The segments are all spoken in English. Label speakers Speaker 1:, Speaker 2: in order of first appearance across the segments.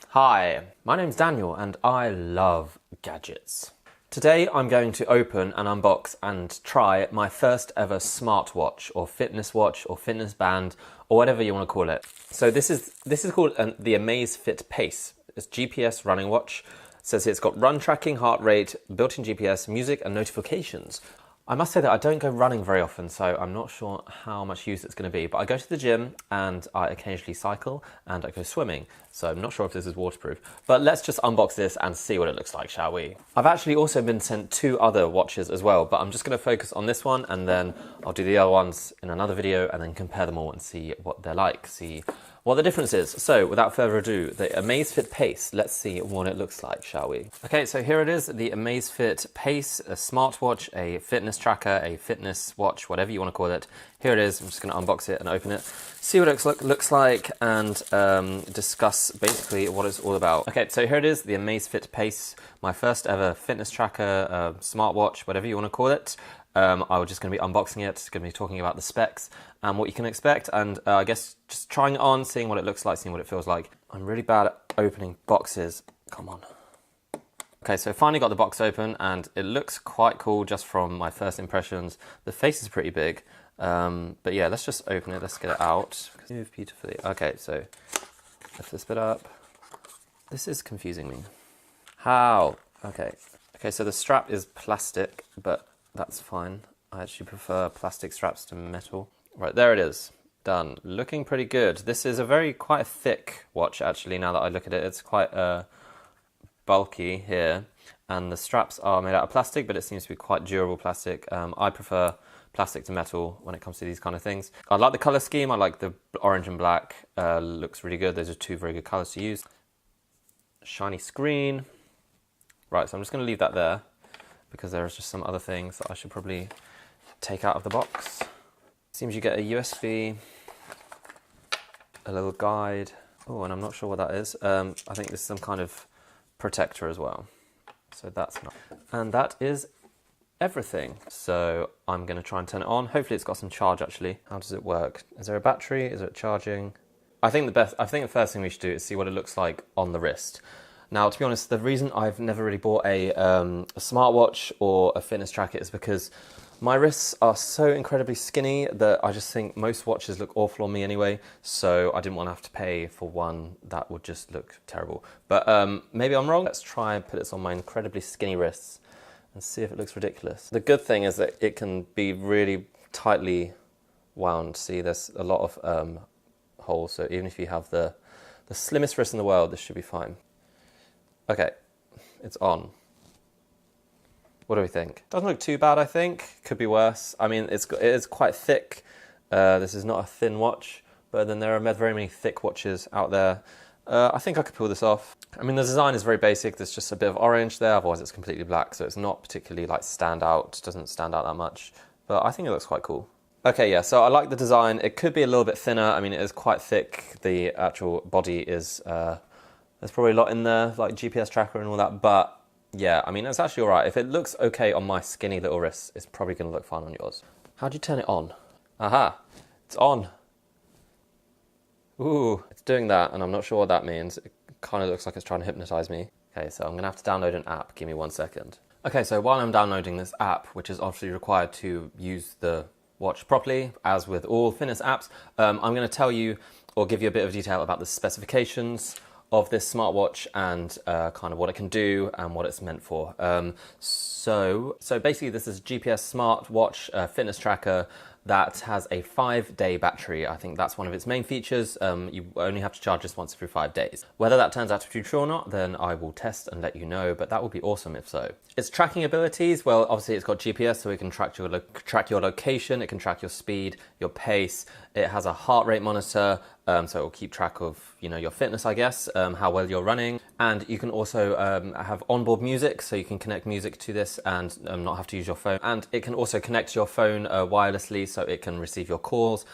Speaker 1: Hi, my name's Daniel and I love gadgets. Today I'm going to open and unbox and try my first ever smartwatch or fitness watch or fitness band or whatever you want to call it. So this is called the Amazfit Pace. It's GPS running watch. It says it's got run tracking, heart rate, built-in GPS, music and notifications. I must say that I don't go running very often, so I'm not sure how much use it's going to be, but I go to the gym and I occasionally cycle and I go swimming, so I'm not sure if this is waterproof. But let's just unbox this and see what it looks like, shall we? I've actually also been sent 2 other watches as well, but I'm just going to focus on this one and then I'll do the other ones in another video and then compare them all and see what they're like, see what the difference is. So without further ado, the Amazfit Pace, let's see what it looks like, shall we? Okay, so here it is, the Amazfit Pace, a smartwatch, a fitness tracker, a fitness watch, whatever you want to call it. Here it is, I'm just going to unbox it and open it, see what it looks like and discuss basically what it's all about. Okay, so here it is, the Amazfit Pace, my first ever fitness tracker, smartwatch, whatever you want to call it. I'm just going to be unboxing it, going to be talking about the specs and what you can expect, and I guess just trying it on, seeing what it looks like, seeing what it feels like. I'm really bad at opening boxes. Come on. Okay, so finally got the box open and it looks quite cool just from my first impressions. The face is pretty big, but yeah, let's just open it, let's get it out. Move beautifully. Okay, so lift this bit up. This is confusing me. How? Okay, so the strap is plastic, but that's fine. I actually prefer plastic straps to metal. Right, there it is. Done. Looking pretty good. This is quite a thick watch, actually, now that I look at it. It's quite bulky here. And the straps are made out of plastic, but it seems to be quite durable plastic. I prefer plastic to metal when it comes to these kind of things. I like the colour scheme. I like the orange and black. Looks really good. Those are 2 very good colours to use. Shiny screen. Right, so I'm just going to leave that there, because there's just some other things that I should probably take out of the box. Seems you get a USB, a little guide. Oh, and I'm not sure what that is. I think this is some kind of protector as well. So that's not. And that is everything. So I'm going to try and turn it on. Hopefully it's got some charge actually. How does it work? Is there a battery? Is it charging? I think the first thing we should do is see what it looks like on the wrist. Now, to be honest, the reason I've never really bought a smartwatch or a fitness tracker is because my wrists are so incredibly skinny that I just think most watches look awful on me anyway, so I didn't want to have to pay for one that would just look terrible. But maybe I'm wrong. Let's try and put this on my incredibly skinny wrists and see if it looks ridiculous. The good thing is that it can be really tightly wound. See, there's a lot of holes, so even if you have the slimmest wrist in the world, this should be fine. Okay, it's on. What do we think? Doesn't look too bad, I think. Could be worse. I mean, it is quite thick. This is not a thin watch, but then there are very many thick watches out there. I think I could pull this off. I mean, the design is very basic. There's just a bit of orange there, otherwise it's completely black, so it's not particularly like stand out. It doesn't stand out that much, but I think it looks quite cool. Okay, yeah, so I like the design. It could be a little bit thinner. I mean, it is quite thick. The actual body is... there's probably a lot in there, like GPS tracker and all that, but yeah, I mean, it's actually all right. If it looks okay on my skinny little wrists, it's probably going to look fine on yours. How do you turn it on? Aha, it's on. Ooh, it's doing that, and I'm not sure what that means. It kind of looks like it's trying to hypnotize me. Okay, so I'm going to have to download an app. Give me 1 second. Okay, so while I'm downloading this app, which is obviously required to use the watch properly, as with all fitness apps, I'm going to tell you or give you a bit of detail about the specifications of this smartwatch and kind of what it can do and what it's meant for. So basically this is a GPS smartwatch fitness tracker that has a 5-day battery. I think that's one of its main features. You only have to charge this once every 5 days. Whether that turns out to be true or not, then I will test and let you know, but that would be awesome if so. Its tracking abilities, well, obviously it's got GPS, so it can track your location, it can track your speed, your pace. It has a heart rate monitor, so it will keep track of, you know, your fitness, I guess, how well you're running. And you can also have onboard music, so you can connect music to this and not have to use your phone. And it can also connect to your phone wirelessly, so it can receive your calls,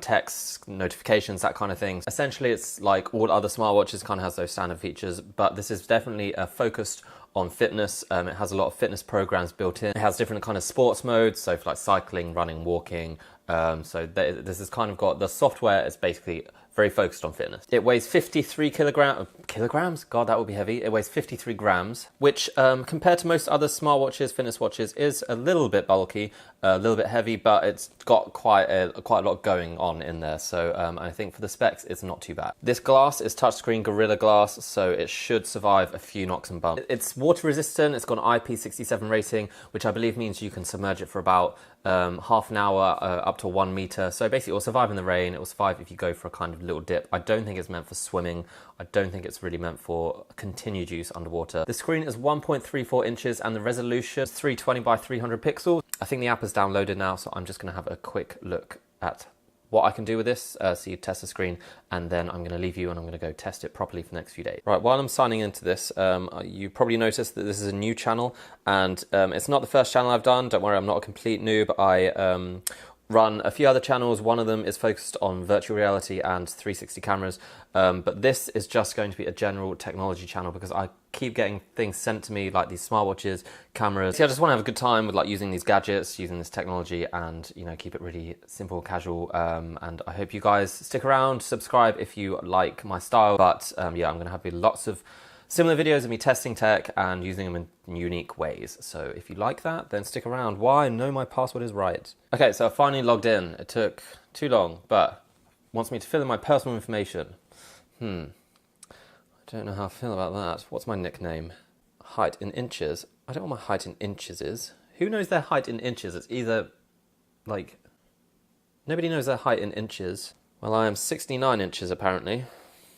Speaker 1: texts, notifications, that kind of thing. Essentially, it's like all other smartwatches, kind of has those standard features, but this is definitely focused on fitness. It has a lot of fitness programs built in. It has different kind of sports modes, so for like cycling, running, walking. So this has kind of got, the software is basically very focused on fitness. It weighs 53 kilograms? God, that would be heavy. It weighs 53 grams, which compared to most other smartwatches, fitness watches, is a little bit bulky, a little bit heavy, but it's got quite a lot going on in there. So I think for the specs, it's not too bad. This glass is touchscreen Gorilla Glass, so it should survive a few knocks and bumps. It's water resistant. It's got an IP67 rating, which I believe means you can submerge it for about half an hour up to 1 meter. So basically it will survive in the rain. It will survive if you go for a kind of little dip. I don't think it's meant for swimming. I don't think it's really meant for continued use underwater. The screen is 1.34 inches and the resolution is 320 by 300 pixels. I think the app is downloaded now, so I'm just going to have a quick look at what I can do with this, so you test the screen, and then I'm going to leave you and I'm going to go test it properly for the next few days. Right, while I'm signing into this, you probably noticed that this is a new channel, and it's not the first channel I've done. Don't worry, I'm not a complete noob. I run a few other channels. One of them is focused on virtual reality and 360 cameras, but this is just going to be a general technology channel because I keep getting things sent to me like these smartwatches, cameras. See, I just want to have a good time with like using these gadgets, using this technology, and you know, keep it really simple, casual. And I hope you guys stick around, subscribe if you like my style. But yeah, I'm going to have lots of similar videos of me testing tech and using them in unique ways. So if you like that, then stick around. Why? No, my password is right. Okay, so I finally logged in. It took too long, but wants me to fill in my personal information. I don't know how I feel about that. What's my nickname? Height in inches. I don't know what my height in inches is. Who knows their height in inches? It's either, like, nobody knows their height in inches. Well, I am 69 inches apparently,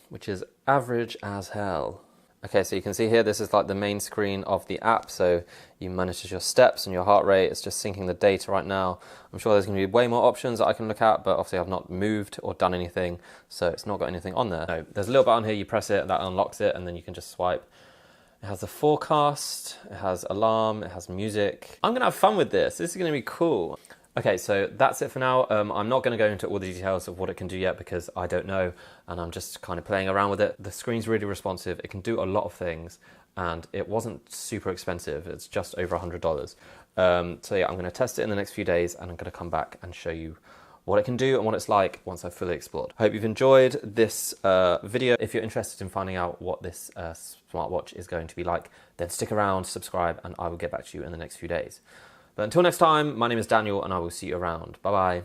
Speaker 1: which is average as hell. Okay, so you can see here, this is like the main screen of the app. So you monitor your steps and your heart rate. It's just syncing the data right now. I'm sure there's going to be way more options that I can look at, but obviously I've not moved or done anything, so it's not got anything on there. No, there's a little button here, you press it, that unlocks it, and then you can just swipe. It has a forecast, it has alarm, it has music. I'm going to have fun with this. This is going to be cool. Okay, so that's it for now. I'm not going to go into all the details of what it can do yet because I don't know, and I'm just kind of playing around with it. The screen's really responsive. It can do a lot of things, and it wasn't super expensive. It's just over $100. So yeah, I'm going to test it in the next few days, and I'm going to come back and show you what it can do and what it's like once I've fully explored. I hope you've enjoyed this video. If you're interested in finding out what this smartwatch is going to be like, then stick around, subscribe, and I will get back to you in the next few days. But until next time, my name is Daniel, and I will see you around. Bye-bye.